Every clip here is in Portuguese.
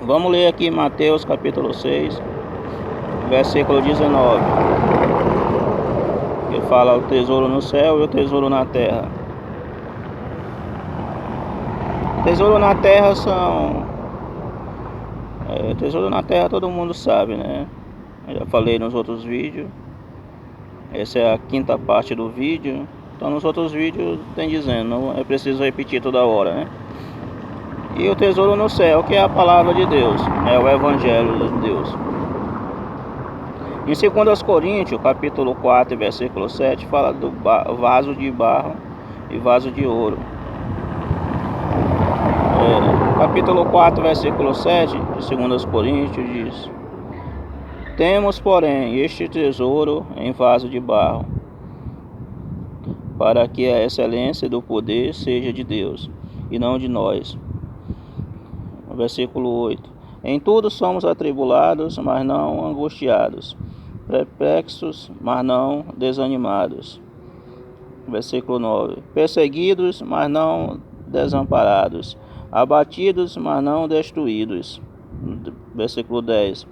Vamos ler aqui Mateus capítulo 6, versículo 19, que fala o tesouro no céu e o tesouro na terra. Tesouro na terra são... tesouro na terra todo mundo sabe, né? Eu já falei nos outros vídeos. Essa é a quinta parte do vídeo. Então nos outros vídeos tem dizendo, não é preciso repetir toda hora, né? E o tesouro no céu, que é a palavra de Deus, é o evangelho de Deus. Em 2 Coríntios, capítulo 4, versículo 7, fala do vaso de barro e vaso de ouro. Capítulo 4, versículo 7 de 2 Coríntios diz: Temos, porém, este tesouro em vaso de barro, para que a excelência do poder seja de Deus, e não de nós. Versículo 8: Em tudo somos atribulados, mas não angustiados, perplexos, mas não desanimados. Versículo 9: Perseguidos, mas não desamparados, abatidos, mas não destruídos. Versículo 10: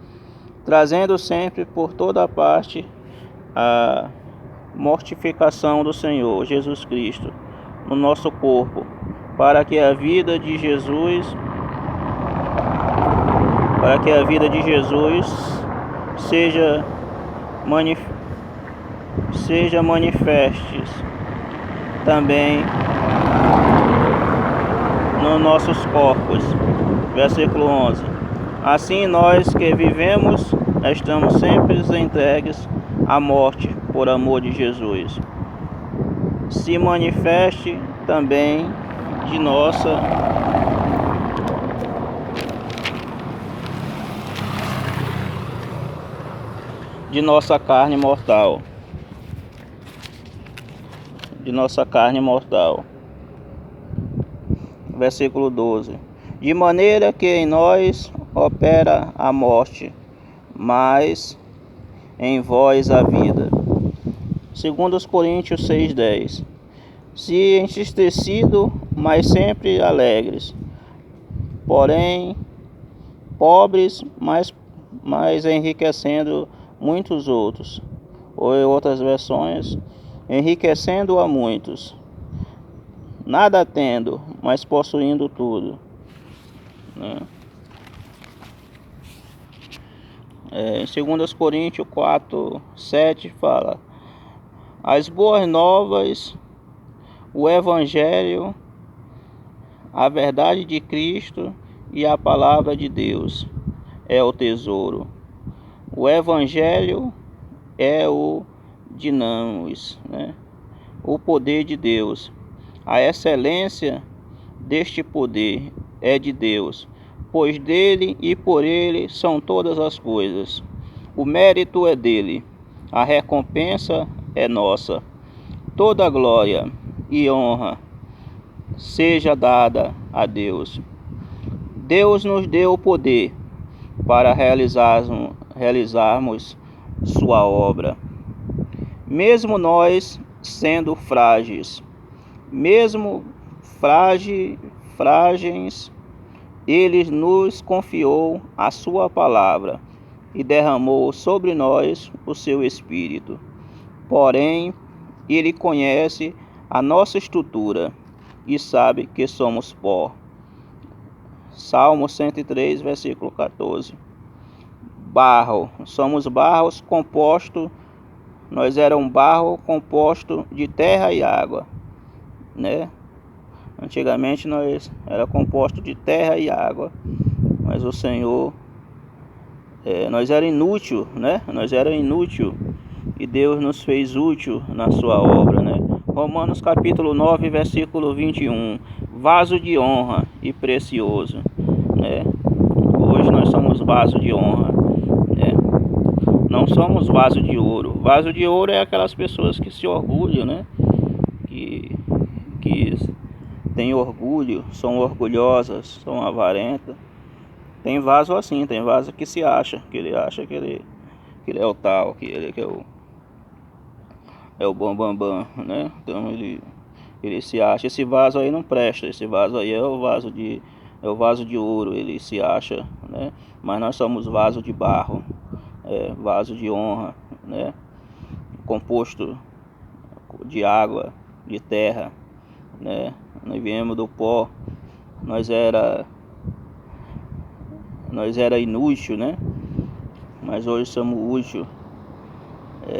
Trazendo sempre por toda parte a mortificação do Senhor Jesus Cristo no nosso corpo, para que a vida de Jesus seja manifestes também nos nossos corpos. Versículo 11: Assim nós que vivemos estamos sempre entregues à morte por amor de Jesus, se manifeste também de nossa carne mortal. Versículo 12: De maneira que em nós opera a morte, mas em vós a vida. 2 Coríntios 6,10: Se entristecido, mas sempre alegres, porém pobres, mas enriquecendo muitos outros. Ou em outras versões, enriquecendo a muitos, nada tendo, mas possuindo tudo, né? Em 2 Coríntios 4:7 fala: As boas novas, o evangelho, a verdade de Cristo e a palavra de Deus é o tesouro. O evangelho é o dinamis, né? O poder de Deus. A excelência deste poder é de Deus, pois dele e por ele são todas as coisas. O mérito é dele, a recompensa é nossa. Toda glória e honra seja dada a Deus. Deus nos deu o poder para realizarmos sua obra. Mesmo nós sendo frágeis, ele nos confiou a sua palavra e derramou sobre nós o seu Espírito. Porém, ele conhece a nossa estrutura e sabe que somos pó. Salmo 103, versículo 14. Barro, somos barros composto, nós éramos barro composto de terra e água, né? Antigamente nós era composto de terra e água, mas o Senhor, nós era inútil, né? Nós era inútil e Deus nos fez útil na sua obra, né? Romanos capítulo 9, versículo 21. Vaso de honra e precioso, né? Hoje nós somos vaso de honra, né? Não somos vaso de ouro. Vaso de ouro é aquelas pessoas que se orgulham, né? Que têm orgulho, são orgulhosas, são avarentas. Tem vaso assim, tem vaso que se acha, que ele acha que ele é o tal, que ele é o bambambam, né? Então ele se acha. Esse vaso aí não presta, esse vaso aí é o vaso de é o vaso de ouro, ele se acha, né? Mas nós somos vaso de barro, vaso de honra, né? Composto de água, de terra, né? Nós viemos do pó, nós era inútil, né? Mas hoje somos útil.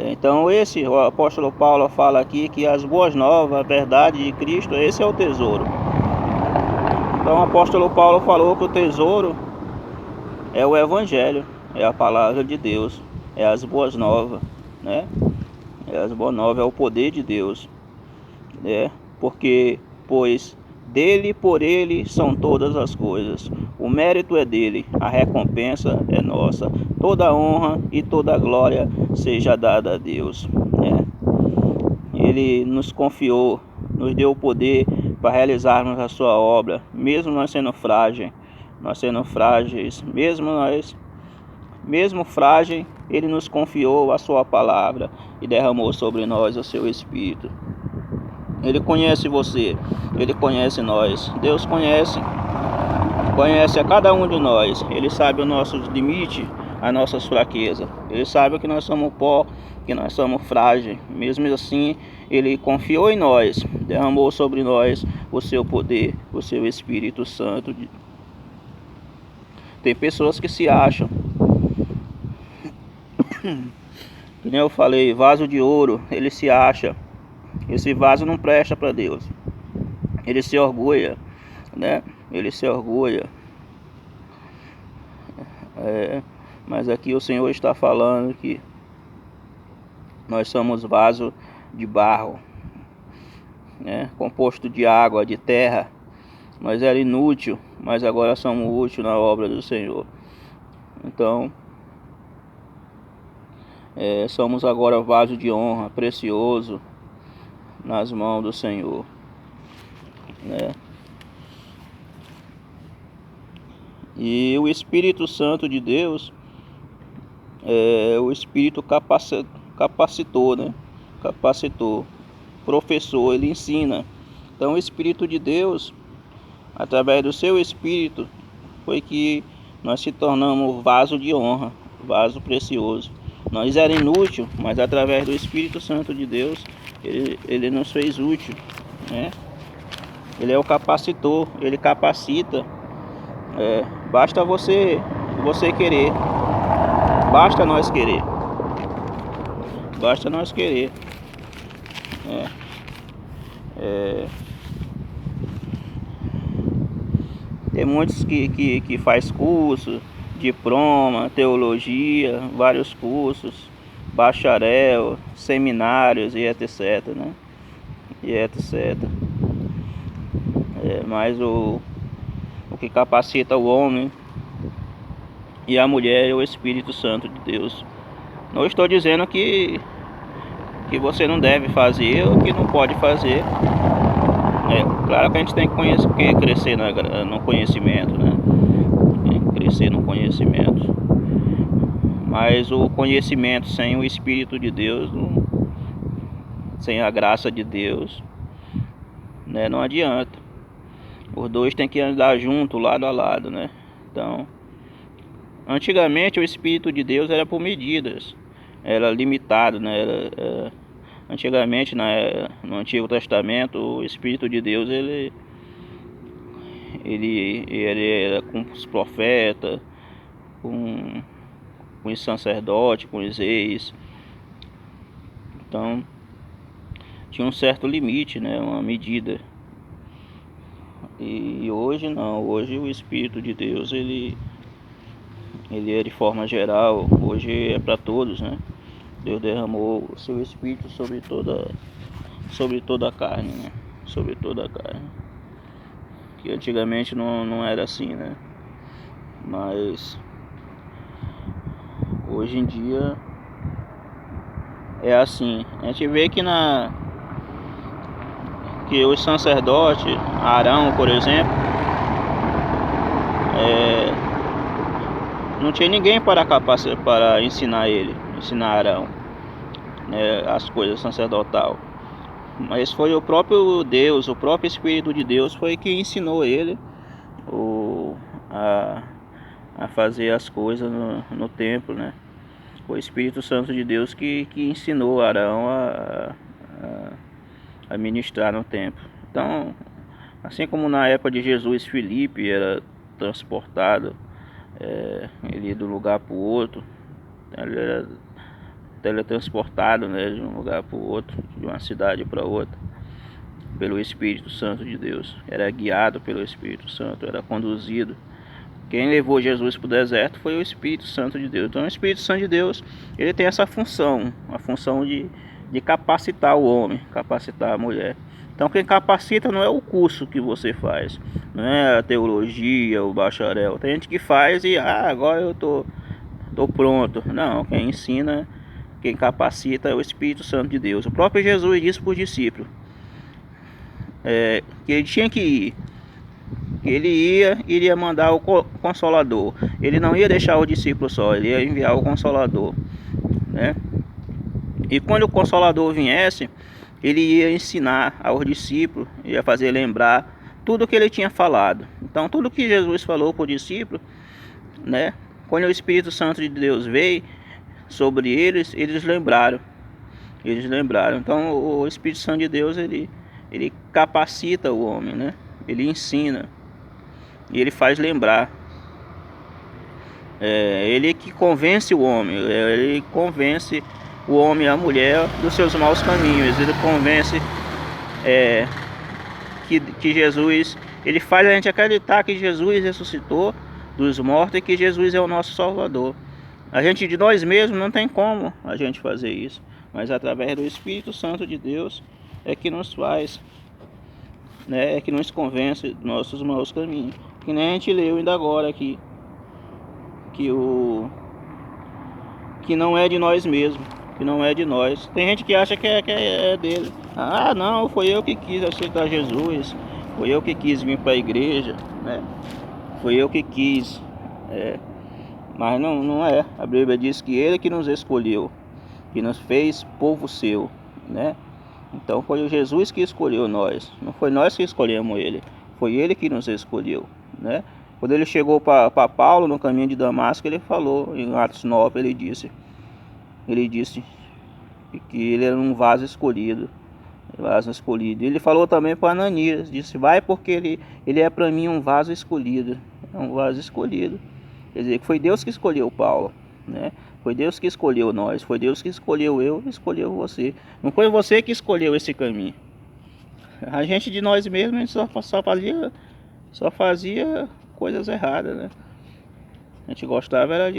Então o apóstolo Paulo fala aqui que as boas novas, a verdade de Cristo, esse é o tesouro. Então o apóstolo Paulo falou que o tesouro é o evangelho, é a palavra de Deus, é as boas novas, né? É as boas novas, é o poder de Deus, né? Pois dele, por ele são todas as coisas. O mérito é dele, a recompensa é nossa. Toda honra e toda glória seja dada a Deus, né? Ele nos confiou, nos deu o poder para realizarmos a sua obra, mesmo nós sendo frágeis, mesmo frágil, ele nos confiou a sua palavra e derramou sobre nós o seu Espírito. Ele conhece você, ele conhece nós. Deus conhece a cada um de nós. Ele sabe os nossos limites, as nossas fraquezas. Ele sabe que nós somos pó, que nós somos frágeis. Mesmo assim, ele confiou em nós, derramou sobre nós o seu poder, o seu Espírito Santo. Tem pessoas que se acham, que nem eu falei, vaso de ouro, ele se acha. Esse vaso não presta para Deus. Ele se orgulha, né? Ele se orgulha. Mas aqui o Senhor está falando que nós somos vaso de barro, né? Composto de água, de terra. Nós era inútil, mas agora somos úteis na obra do Senhor. Então, somos agora vaso de honra, precioso nas mãos do Senhor, né? E o Espírito Santo de Deus, o Espírito capacitou, né? Capacitou, professor, ele ensina. Então o Espírito de Deus, através do seu Espírito, foi que nós se tornamos vaso de honra, vaso precioso. Nós era inútil, mas através do Espírito Santo de Deus, ele nos fez útil, né? Ele é o capacitor, ele capacita. Basta você querer. Basta nós querer. Basta nós querer. Tem muitos que faz curso, diploma, teologia, vários cursos, bacharel, seminários e etc, né? E etc. Mas o que capacita o homem e a mulher é o Espírito Santo de Deus. Não estou dizendo que você não deve fazer ou que não pode fazer. Claro que a gente tem que crescer no conhecimento, né? Tem que crescer no conhecimento. Mas o conhecimento sem o Espírito de Deus, sem a graça de Deus, né, não adianta. Os dois têm que andar junto, lado a lado, né? Então, antigamente o Espírito de Deus era por medidas, era limitado, né? Antigamente, no Antigo Testamento, o Espírito de Deus ele era com os profetas, com os sacerdotes, com os reis. Então tinha um certo limite, né? Uma medida. E hoje não, hoje o Espírito de Deus ele é de forma geral, hoje é para todos, né? Deus derramou o seu Espírito sobre toda a carne, né? Sobre toda a carne. Que antigamente não era assim, né? Mas hoje em dia é assim. A gente vê que os sacerdotes, Arão, por exemplo, não tinha ninguém para ensinar Arão, né, as coisas sacerdotal. Mas foi o próprio Deus, o próprio Espírito de Deus foi que ensinou ele a, a fazer as coisas no templo, né? Foi o Espírito Santo de Deus que ensinou Arão a ministrar no templo. Então, assim como na época de Jesus, Filipe era transportado, ele ia de um lugar para o outro, ele era teletransportado, né, de um lugar para o outro, de uma cidade para outra, pelo Espírito Santo de Deus. Era guiado pelo Espírito Santo, era conduzido. Quem levou Jesus para o deserto foi o Espírito Santo de Deus. Então o Espírito Santo de Deus, ele tem essa função, a função de capacitar o homem, capacitar a mulher. Então quem capacita não é o curso que você faz, não é a teologia, o bacharel. Tem gente que faz e agora eu tô pronto. Não, quem ensina, quem capacita é o Espírito Santo de Deus. O próprio Jesus disse para os discípulos que ele tinha que ir. Ele iria mandar o Consolador. Ele não ia deixar o discípulo só, ele ia enviar o Consolador, né? E quando o Consolador viesse, ele ia ensinar aos discípulos, ia fazer lembrar tudo o que ele tinha falado. Então tudo que Jesus falou para o discípulo, né? Quando o Espírito Santo de Deus veio sobre eles, eles lembraram. Então o Espírito Santo de Deus, ele capacita o homem, né? Ele ensina. E ele faz lembrar. Ele que convence o homem. Ele convence o homem e a mulher dos seus maus caminhos. Ele convence que Jesus, ele faz a gente acreditar que Jesus ressuscitou dos mortos e que Jesus é o nosso Salvador. A gente de nós mesmos não tem como a gente fazer isso, mas através do Espírito Santo de Deus é que nos faz, né, é que nos convence dos nossos maus caminhos. Que nem a gente leu ainda agora aqui, que não é de nós mesmos, que não é de nós. Tem gente que acha que é dele. Não, foi eu que quis aceitar Jesus, foi eu que quis vir para a igreja, né? Foi eu que quis, mas não é. A Bíblia diz que ele que nos escolheu, que nos fez povo seu, né? Então foi o Jesus que escolheu nós, não foi nós que escolhemos ele, foi ele que nos escolheu, né? Quando ele chegou para Paulo no caminho de Damasco, ele falou em Atos 9, ele disse que ele era um vaso escolhido. Ele falou também para Ananias, disse: vai, porque ele é para mim um vaso escolhido. É um vaso escolhido. Quer dizer, que foi Deus que escolheu Paulo, né? Foi Deus que escolheu nós, foi Deus que escolheu eu, escolheu você. Não foi você que escolheu esse caminho. A gente de nós mesmos, a gente só fazia coisas erradas, né? A gente gostava era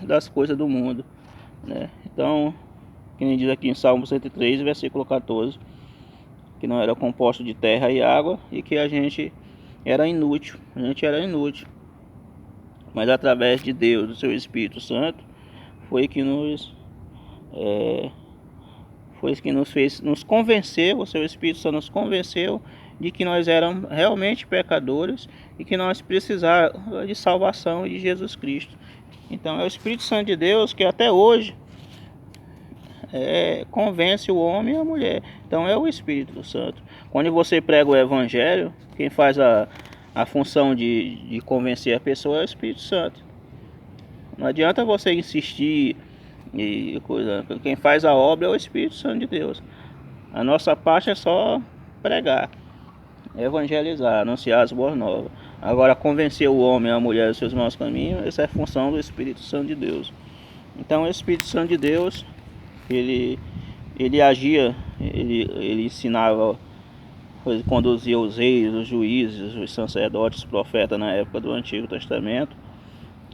das coisas do mundo, né? Então, que nem diz aqui em Salmo 103, versículo 14, que não era composto de terra e água e que a gente era inútil. Mas através de Deus, do seu Espírito Santo, foi que nos fez, nos convenceu. O seu Espírito Santo nos convenceu de que nós éramos realmente pecadores e que nós precisávamos de salvação de Jesus Cristo. Então é o Espírito Santo de Deus que até hoje convence o homem e a mulher. Então é o Espírito Santo. Quando você prega o Evangelho, quem faz a função de convencer a pessoa é o Espírito Santo. Não adianta você insistir e coisa. Quem faz a obra é o Espírito Santo de Deus. A nossa parte é só pregar, evangelizar, anunciar as boas novas. Agora, convencer o homem e a mulher dos seus maus caminhos, essa é a função do Espírito Santo de Deus. Então o Espírito Santo de Deus, ele agia, ele ensinava, conduzia os reis, os juízes, os sacerdotes, os profetas na época do Antigo Testamento,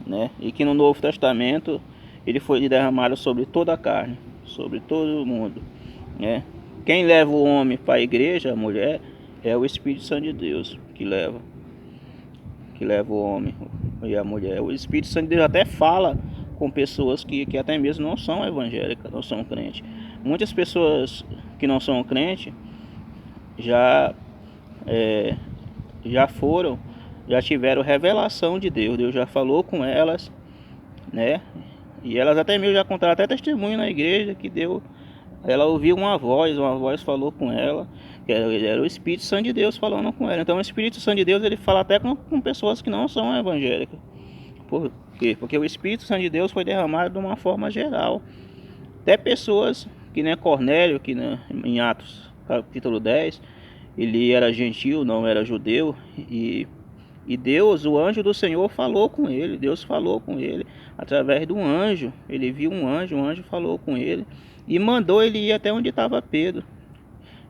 né? E que no Novo Testamento ele foi derramado sobre toda a carne, sobre todo o mundo, né? Quem leva o homem para a igreja, a mulher, é o Espírito Santo de Deus que leva o homem e a mulher. O Espírito Santo de Deus até fala com pessoas que até mesmo não são evangélicas, não são crentes. Muitas pessoas que não são crentes já tiveram revelação de Deus. Deus já falou com elas, né? E elas até mesmo já contaram até testemunho na igreja que Deus ela ouviu uma voz falou com ela, que era o Espírito Santo de Deus falando com ela. Então o Espírito Santo de Deus, ele fala até com pessoas que não são evangélicas. Por quê? Porque o Espírito Santo de Deus foi derramado de uma forma geral. Até pessoas que nem Cornélio, que em Atos capítulo 10, ele era gentil, não era judeu, e Deus, o anjo do Senhor, falou com ele. Deus falou com ele através de um anjo. Ele viu um anjo falou com ele e mandou ele ir até onde estava Pedro,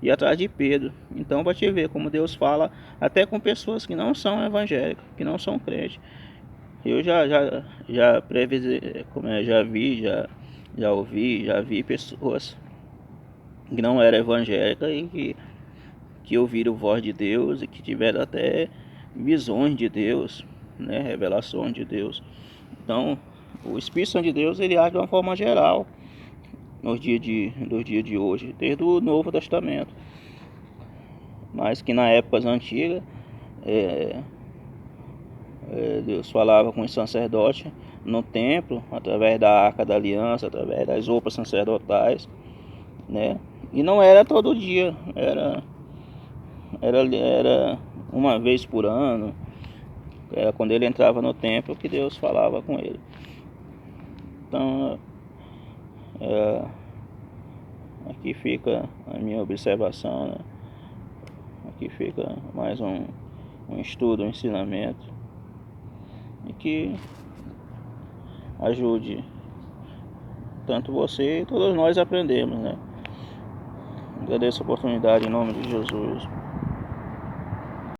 ir atrás de Pedro. Então, para te ver como Deus fala até com pessoas que não são evangélicas, que não são crentes. Eu já previsei, já ouvi, já vi pessoas que não eram evangélicas e que ouviram a voz de Deus e que tiveram até visões de Deus, né, revelações de Deus. Então, o Espírito Santo de Deus, ele age de uma forma geral nos dias de hoje, desde o Novo Testamento. Mas que na época antiga, Deus falava com os sacerdotes no templo, através da Arca da Aliança, através das roupas sacerdotais, né? E não era todo dia, era uma vez por ano. Era quando ele entrava no templo que Deus falava com ele. Então, aqui fica a minha observação, né? Aqui fica mais um estudo, um ensinamento, e que ajude tanto você e todos nós aprendemos, né? Agradeço a oportunidade em nome de Jesus.